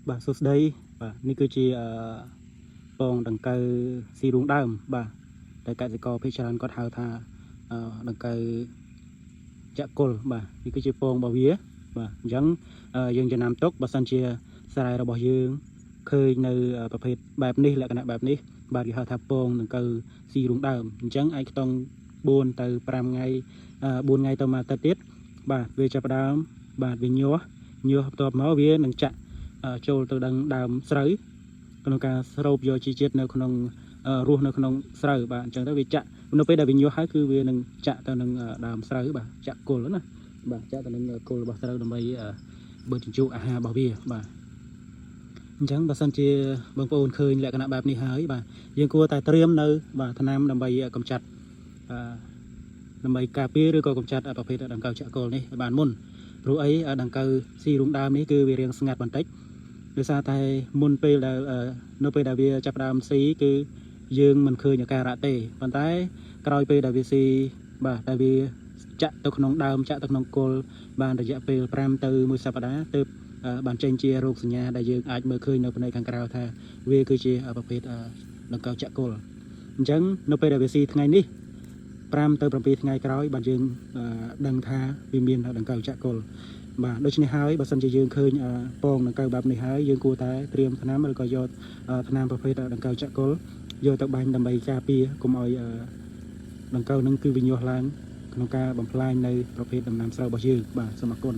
បាទសួស្តីបាទនេះគឺជាពងដង្កូវស៊ីរូងដើមបាទតែកសិករភាគច្រើនគាត់ហៅថាដង្កូវចាក់គល់បាទនេះគឺជាពងរបស់វាបាទអញ្ចឹងយើងចំណាំទុកបើសិនជាស្រែរបស់យើងឃើញនៅប្រភេទបែបនេះលក្ខណៈបែបនេះបាទគេហៅថាពងដង្កូវស៊ីរូងដើមអញ្ចឹងឯខ្ទង់4ទៅ5ថ្ងៃ4ថ្ងៃទៅមួយអាទិត្យទៀតបាទវាចាប់ផ្ដើមបាទវាញាស់បន្ទាប់មកវានឹងចាក់ចូលទៅដល់ដើមស្រូវក្នុងការស្រូបយកជីជាតិនៅក្នុងរស់នៅក្នុងស្រូវបាទអញ្ចឹងទៅវាចាក់នៅពេលដែលវាញាស់ហើយគឺវានឹងចាក់ទៅនឹងដើមស្រូវបាទចាក់គល់ណាបាទចាក់ទៅនឹងគល់របស់ស្រូវដើម្បីបឺតជញ្ជក់អាហាររបស់វាបាទអញ្ចឹងបើសិនជាបងប្អូនឃើញលក្ខណៈបែបនេះហើយបាទយើងគួរតែត្រៀមនៅបាទថ្នាំដើម្បីកម្ចាត់ដើម្បីការពារឬក៏កម្ចាត់ប្រភេទដង្កូវចាក់គល់នេះឲ្យបានមុនព្រោះអីដង្កូវស៊ីរូងដើមនេះគឺវារាងស្ងាត់បន្តិចដោយសារតែមុនពេលដែលនៅពេលដែលវាចាប់ផ្ដើមស៊ីគឺយើងមិនឃើញអាការៈទេប៉ុន្តែក្រោយពេលដែលវាស៊ីបាទដែលវាចាក់ទៅក្នុងដើមចាក់ទៅក្នុងគល់បានរយៈពេល5ទៅ1សប្តាហ៍ទើបបានចេញជារោគសញ្ញាដែលយើងអាចមើលឃើញនៅផ្នែកខាងក្រៅថាវាគឺជាប្រភេទដង្កូវចាក់គល់អញ្ចឹងនៅពេលដែលវាស៊ីថ្ងៃនេះ5ទៅ7ថ្ងៃក្រោយបាទយើងដឹងថាវាមានដង្កូវចាក់គល់បាទដូច្នេះហើយបើសិនជាយើងឃើញពងដង្កូវបែបនេះហើយយើងគួរតែត្រៀមថ្នាំឬក៏យកថ្នាំប្រភេទដង្កូវចាក់គល់យកទៅបាញ់ដើម្បីការពារកុំឲ្យដង្កូវនឹងគឺវាញាស់ឡើងក្នុងការបំផ្លាញនៅប្រភេទដំណាំស្រូវរបស់យើងបាទសូមអរគុណ